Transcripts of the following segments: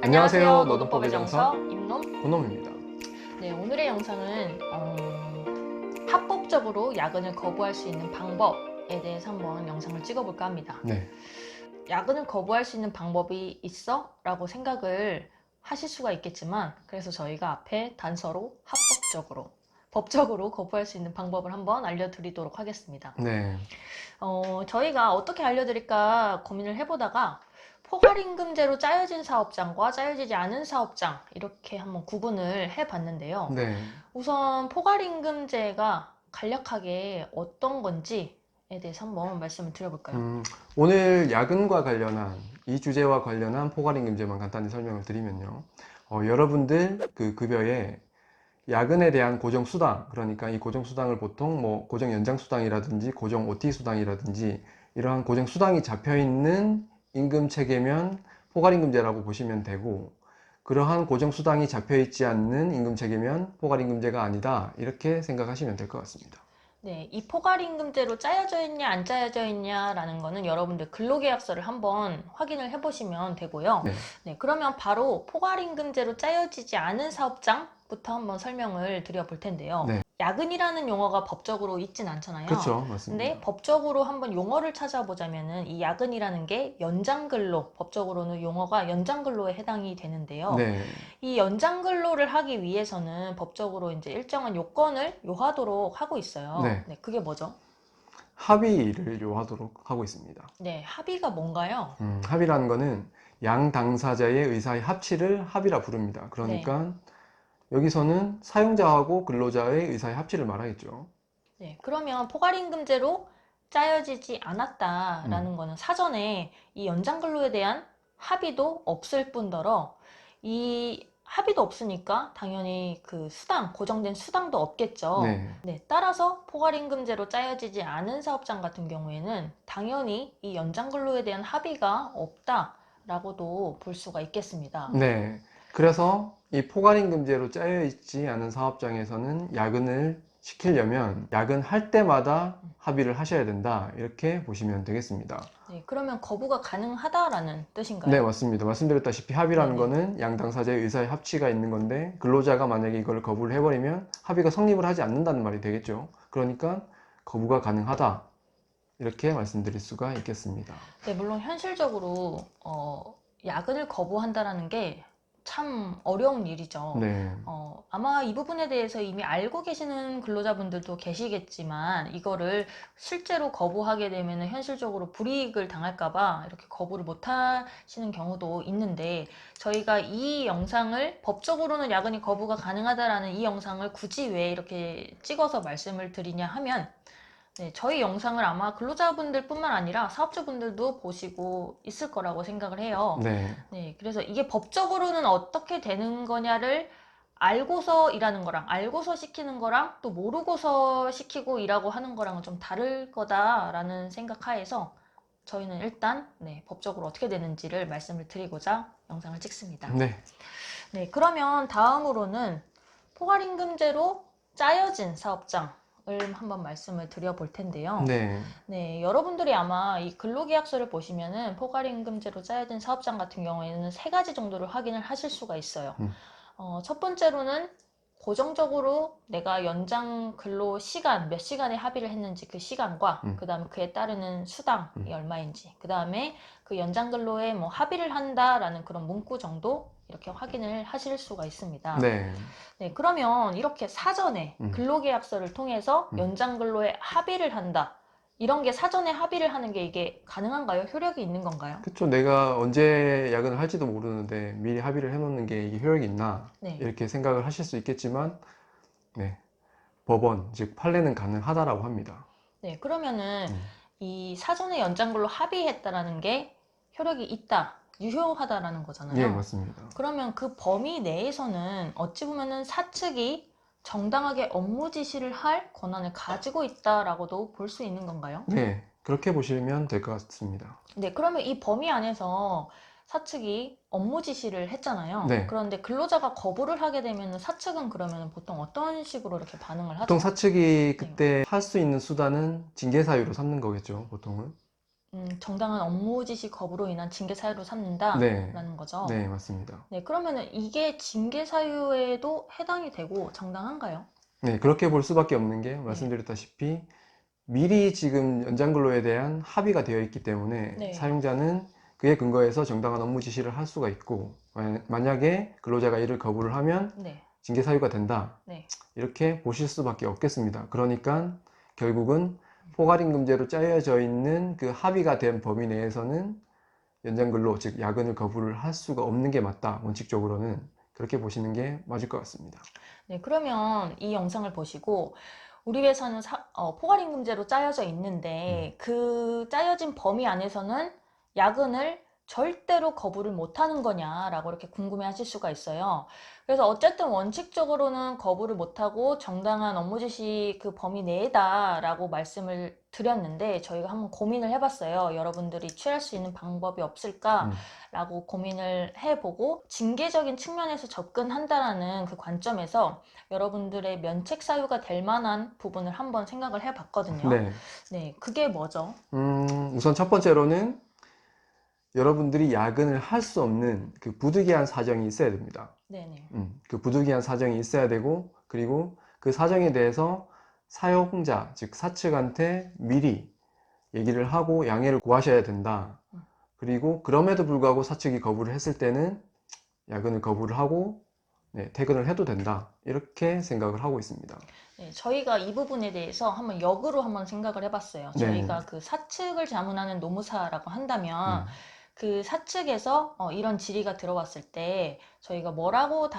안녕하세요. 노동법의 정서 임놈. 본놈입니다. 네, 오늘의 영상은 합법적으로 야근을 거부할 수 있는 방법에 대해서 한번 영상을 찍어볼까 합니다. 네, 야근을 거부할 수 있는 방법이 있어? 라고 생각을 하실 수가 있겠지만, 그래서 저희가 앞에 단서로 합법적으로, 법적으로 거부할 수 있는 방법을 한번 알려드리도록 하겠습니다. 네, 저희가 어떻게 알려드릴까 고민을 해보다가 포괄임금제로 짜여진 사업장과 짜여지지 않은 사업장 이렇게 한번 구분을 해봤는데요. 네. 우선 포괄임금제가 간략하게 어떤 건지에 대해서 한번 말씀을 드려볼까요? 오늘 야근과 관련한 이 주제와 관련한 포괄임금제만 간단히 설명을 드리면요. 여러분들 그 급여에 야근에 대한 고정수당, 그러니까 이 고정수당을 보통 뭐 고정연장수당이라든지 고정 OT수당이라든지 이러한 고정수당이 잡혀있는 임금체계면 포괄임금제라고 보시면 되고, 그러한 고정수당이 잡혀있지 않는 임금체계면 포괄임금제가 아니다, 이렇게 생각하시면 될 것 같습니다. 네, 이 포괄임금제로 짜여져 있냐 안 짜여져 있냐라는 거는 여러분들 근로계약서를 한번 확인을 해보시면 되고요. 네, 네, 그러면 바로 포괄임금제로 짜여지지 않은 사업장부터 한번 설명을 드려볼 텐데요. 네. 야근이라는 용어가 법적으로 있진 않잖아요. 그렇죠. 맞습니다. 근데 법적으로 한번 용어를 찾아보자면은 이 야근이라는 게 연장근로, 법적으로는 용어가 연장근로에 해당이 되는데요. 네, 이 연장 근로를 하기 위해서는 법적으로 이제 일정한 요건을 요하도록 하고 있어요. 네. 네, 그게 뭐죠? 합의를 요하도록 하고 있습니다. 네, 합의가 뭔가요? 합의라는 거는 양 당사자의 의사의 합치를 합의라 부릅니다. 네, 그러니까 여기서는 사용자하고 근로자의 의사의 합치를 말하겠죠. 네. 그러면 포괄임금제로 짜여지지 음, 않았다라는 거는 사전에 이 연장 근로에 대한 합의도 없을 뿐더러 이 합의도 없으니까 당연히 그 수당, 고정된 수당도 없겠죠. 네, 네, 따라서 포괄임금제로 짜여지지 않은 사업장 같은 경우에는 당연히 이 연장 근로에 대한 합의가 없다라고도 볼 수가 있겠습니다. 네. 그래서 이 포괄임금제로 짜여 있지 않은 사업장에서는 야근을 시키려면 야근할 때마다 합의를 하셔야 된다, 이렇게 보시면 되겠습니다. 네, 그러면 거부가 가능하다라는 네, 뜻인가요? 맞습니다. 말씀드렸다시피 합의라는 네네. 거는 양 당사자의 의사의 합치가 있는 건데, 근로자가 만약에 이걸 거부를 해버리면 합의가 성립을 하지 않는다는 말이 되겠죠. 그러니까 거부가 가능하다, 이렇게 말씀드릴 수가 있겠습니다. 네, 물론 현실적으로 야근을 거부한다라는 게 참 어려운 일이죠. 네, 아마 이 부분에 대해서 이미 알고 계시는 근로자분들도 계시겠지만 이거를 실제로 거부하게 되면 현실적으로 불이익을 당할까봐 이렇게 거부를 못 하시는 경우도 있는데 저희가 이 영상을 법적으로는 야근이 거부가 가능하다라는 이 영상을 굳이 왜 이렇게 찍어서 말씀을 드리냐 하면 네, 저희 영상을 아마 근로자분들 뿐만 아니라 사업주분들도 보시고 있을 거라고 생각을 해요. 네, 네, 그래서 이게 법적으로는 어떻게 되는 거냐를 알고서 일하는 거랑 알고서 시키는 거랑 또 모르고서 시키고 일하고 하는 거랑은 좀 다를 거다라는 생각 하에서 저희는 일단 네, 법적으로 어떻게 되는지를 말씀을 드리고자 영상을 찍습니다. 네, 네, 그러면 다음으로는 포괄임금제로 짜여진 사업장을 한번 말씀을 드려볼 텐데요. 네, 네, 여러분들이 아마 이 근로계약서를 보시면은 포괄임금제로 짜여진 사업장 같은 경우에는 세 가지 정도를 확인을 하실 수가 있어요. 음, 첫 번째로는 고정적으로 내가 연장 근로 시간, 몇 시간에 합의를 했는지 그 시간과 음, 그 다음에 그에 따르는 수당이 음. 얼마인지 그 다음에 그 연장 근로에 뭐 합의를 한다라는 그런 문구 정도 이렇게 확인을 하실 수가 있습니다. 네, 네, 그러면 이렇게 사전에 음, 근로계약서를 통해서 음. 연장 근로에 합의를 한다. 이런 게 사전에 합의를 하는 게 이게 가능한가요? 효력이 있는 건가요? 그쵸. 내가 언제 야근을 할지도 모르는데 미리 합의를 해놓는 게 이게 효력이 있나, 네. 이렇게 생각을 하실 수 있겠지만, 네, 법원, 즉 판례는 가능하다라고 합니다. 네, 그러면은 음. 이 사전에 연장근로 합의했다라는 게 효력이 있다, 유효하다라는 예, 거잖아요. 맞습니다. 그러면 그 범위 내에서는 어찌 보면은 사측이 정당하게 업무 지시를 할 권한을 가지고 있다라고도 볼 수 있는 건가요? 네, 그렇게 보시면 될 것 같습니다. 네, 그러면 이 범위 안에서 사측이 업무 지시를 했잖아요. 네, 그런데 근로자가 거부를 하게 되면 사측은 그러면 보통 어떤 식으로 이렇게 반응을 보통 하죠? 사측이 네. 그때 할 수 있는 수단은 징계 사유로 삼는 거겠죠, 보통은. 정당한 업무 지시 거부로 인한 징계 사유로 네, 삼는다라는 거죠. 네, 맞습니다. 네, 그러면은 이게 징계 사유에도 해당이 되고 정당한가요? 네, 그렇게 볼 수밖에 없는 게 네, 말씀드렸다시피 미리 지금 연장근로에 대한 합의가 되어 있기 때문에 네, 사용자는 그에 근거해서 정당한 업무 지시를 할 수가 있고 만약에 근로자가 이를 거부를 하면 네, 징계 사유가 된다. 네. 이렇게 보실 수밖에 없겠습니다. 그러니까 결국은 포괄임금제로 짜여져 있는 그 합의가 된 범위 내에서는 연장근로, 즉 야근을 거부를 할 수가 없는 게 맞다. 원칙적으로는 그렇게 보시는 게 맞을 것 같습니다. 네, 그러면 이 영상을 보시고 우리 회사는 포괄임금제로 짜여져 음, 있는데 그 짜여진 범위 안에서는 야근을 절대로 거부를 못하는 거냐라고 이렇게 궁금해하실 수가 있어요. 그래서 어쨌든 원칙적으로는 거부를 못하고 정당한 업무 지시 그 범위 내다라고 말씀을 드렸는데 저희가 한번 고민을 해봤어요. 여러분들이 취할 수 있는 방법이 없을까? 음, 라고 고민을 해보고 징계적인 측면에서 접근한다라는 그 관점에서 여러분들의 면책 사유가 될 만한 부분을 한번 생각을 해봤거든요. 네. 네, 그게 뭐죠? 우선 첫 번째로는 여러분들이 야근을 할 수 없는 그 부득이한 사정이 있어야 됩니다. 네네. 그 부득이한 사정이 있어야 되고, 그리고 그 사정에 대해서 사용자, 즉 사측한테 미리 얘기를 하고 양해를 구하셔야 된다. 음, 그리고 그럼에도 불구하고 사측이 거부를 했을 때는 야근을 거부를 하고 네, 퇴근을 해도 된다. 이렇게 생각을 하고 있습니다. 네, 저희가 이 부분에 대해서 한번 역으로 한번 생각을 해봤어요. 네, 저희가 그 사측을 자문하는 노무사라고 한다면 음, 그 사측에서 이런 질의가 들어왔을 때 저희가 뭐라고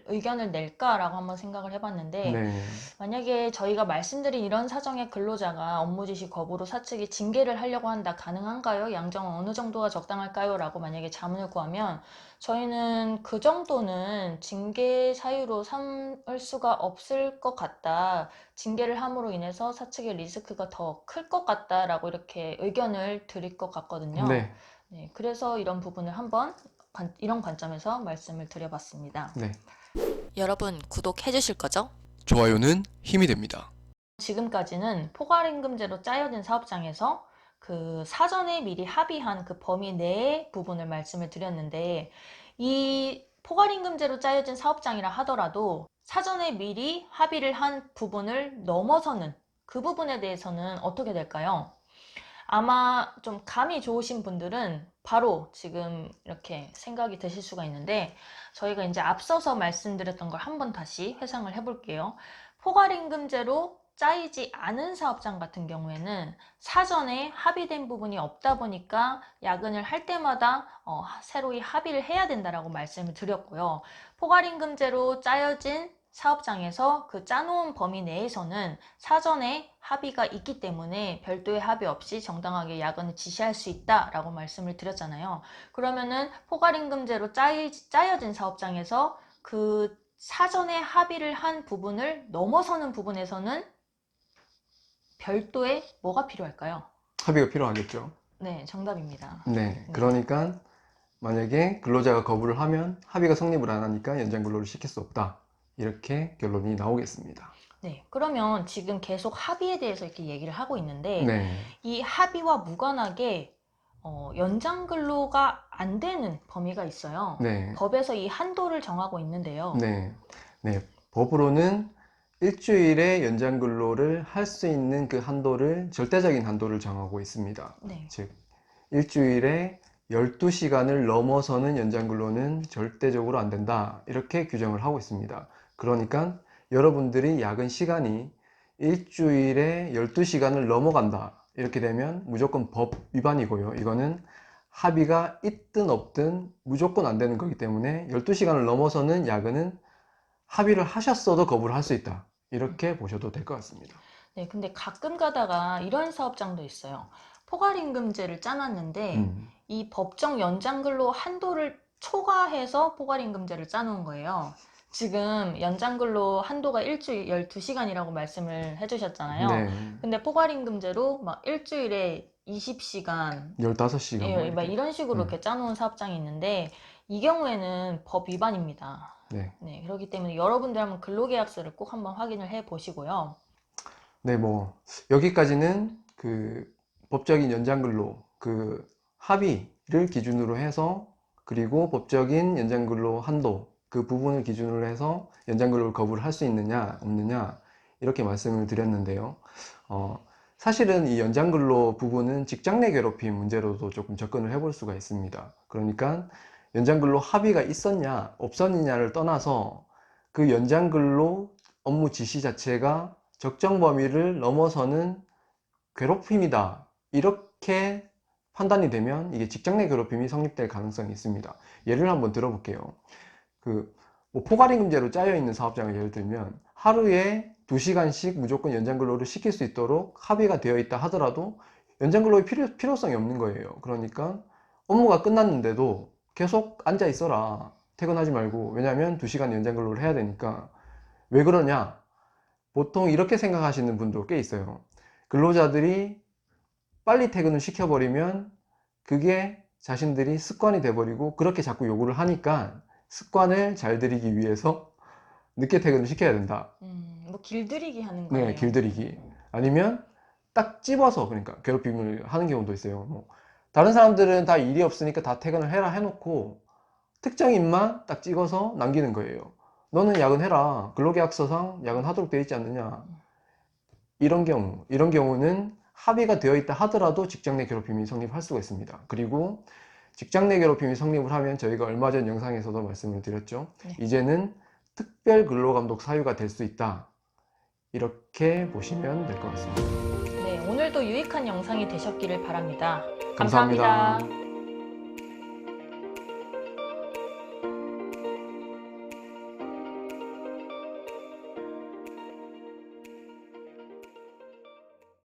의견을 낼까라고 한번 생각을 해봤는데 네, 만약에 저희가 말씀드린 이런 사정의 근로자가 업무 지시 거부로 사측이 징계를 하려고 한다. 가능한가요? 양정은 어느 정도가 적당할까요? 라고 만약에 자문을 구하면 저희는 그 정도는 징계 사유로 삼을 수가 없을 것 같다. 징계를 함으로 인해서 사측의 리스크가 더 클 것 같다라고 이렇게 의견을 드릴 것 같거든요. 네, 네, 그래서 이런 부분을 한번 이런 관점에서 말씀을 드려봤습니다. 네. 여러분 구독해 주실 거죠? 좋아요는 힘이 됩니다. 지금까지는 포괄임금제로 짜여진 사업장에서 그 사전에 미리 합의한 그 범위 내의 부분을 말씀을 드렸는데 이 포괄임금제로 짜여진 사업장이라 하더라도 사전에 미리 합의를 한 부분을 넘어서는 그 부분에 대해서는 어떻게 될까요? 아마 좀 감이 좋으신 분들은 바로 지금 이렇게 생각이 드실 수가 있는데 저희가 이제 앞서서 말씀드렸던 걸 한번 다시 회상을 해볼게요. 포괄임금제로 짜이지 않은 사업장 같은 경우에는 사전에 합의된 부분이 없다 보니까 야근을 할 때마다 새로이 합의를 해야 된다라고 말씀을 드렸고요. 포괄임금제로 짜여진 사업장에서 그 짜놓은 범위 내에서는 사전에 합의가 있기 때문에 별도의 합의 없이 정당하게 야근을 지시할 수 있다라고 말씀을 드렸잖아요. 그러면은 포괄임금제로 짜여진 사업장에서 그 사전에 합의를 한 부분을 넘어서는 부분에서는 별도의 뭐가 필요할까요? 합의가 필요하겠죠. 네, 정답입니다. 네, 네. 그러니까 만약에 근로자가 거부를 하면 합의가 성립을 안 하니까 연장 근로를 시킬 수 없다. 이렇게 결론이 나오겠습니다. 네, 그러면 지금 계속 합의에 대해서 이렇게 얘기를 하고 있는데 네, 이 합의와 무관하게 연장 근로가 안 되는 범위가 있어요. 네, 법에서 이 한도를 정하고 있는데요. 네, 네. 법으로는 일주일의 연장 근로를 할 수 있는 그 한도를 절대적인 한도를 정하고 있습니다. 네. 즉, 일주일에 12시간을 넘어서는 연장 근로는 절대적으로 안 된다. 이렇게 규정을 하고 있습니다. 그러니까 여러분들이 야근 시간이 일주일에 12시간을 넘어간다. 이렇게 되면 무조건 법 위반이고요. 이거는 합의가 있든 없든 무조건 안 되는 거기 때문에 12시간을 넘어서는 야근은 합의를 하셨어도 거부를 할 수 있다. 이렇게 보셔도 될 것 같습니다. 네, 근데 가끔 가다가 이런 사업장도 있어요. 포괄임금제를 짜놨는데 음, 이 법정 연장근로 한도를 초과해서 포괄임금제를 짜놓은 거예요. 지금 연장근로 한도가 일주일 12시간이라고 말씀을 해주셨잖아요. 네. 근데 포괄임금제로 막 일주일에 20시간, 15시간 뭐 막 이렇게. 이런 식으로 음, 이렇게 짜놓은 사업장이 있는데 이 경우에는 법 위반입니다. 네. 네, 그렇기 때문에 여러분들 한번 근로계약서를 꼭 한번 확인을 해 보시고요. 네, 뭐, 여기까지는 그 법적인 연장근로 그 합의를 기준으로 해서, 그리고 법적인 연장근로 한도 그 부분을 기준으로 해서 연장근로를 거부를 할 수 있느냐 없느냐 이렇게 말씀을 드렸는데요. 사실은 이 연장근로 부분은 직장 내 괴롭힘 문제로도 조금 접근을 해볼 수가 있습니다. 그러니까 연장근로 합의가 있었냐 없었느냐를 떠나서 그 연장근로 업무 지시 자체가 적정 범위를 넘어서는 괴롭힘이다, 이렇게 판단이 되면 이게 직장 내 괴롭힘이 성립될 가능성이 있습니다. 예를 한번 들어볼게요. 뭐 포괄임금제로 짜여 있는 사업장을 예를 들면 하루에 2시간씩 무조건 연장근로를 시킬 수 있도록 합의가 되어 있다 하더라도 연장근로의 필요성이 없는 거예요. 그러니까 업무가 끝났는데도 계속 앉아 있어라, 퇴근하지 말고. 왜냐하면 2시간 연장근로를 해야 되니까. 왜 그러냐? 보통 이렇게 생각하시는 분도 꽤 있어요. 근로자들이 빨리 퇴근을 시켜버리면 그게 자신들이 습관이 돼버리고 그렇게 자꾸 요구를 하니까 습관을 잘 들이기 위해서 늦게 퇴근을 시켜야 된다. 뭐 길들이기 하는 거예요. 네, 길들이기. 아니면 딱 집어서, 그러니까 괴롭힘을 하는 경우도 있어요. 뭐 다른 사람들은 다 일이 없으니까 다 퇴근을 해라 해놓고 특정인만 딱 찍어서 남기는 거예요. 너는 야근해라, 근로계약서상 야근하도록 되어 있지 않느냐. 이런 경우는 합의가 되어 있다 하더라도 직장 내 괴롭힘이 성립할 수가 있습니다. 그리고 직장 내 괴롭힘이 성립을 하면 저희가 얼마 전 영상에서도 말씀을 드렸죠. 네. 이제는 특별 근로감독 사유가 될 수 있다, 이렇게 보시면 될 것 같습니다. 네, 오늘도 유익한 영상이 되셨기를 바랍니다. 감사합니다. 감사합니다.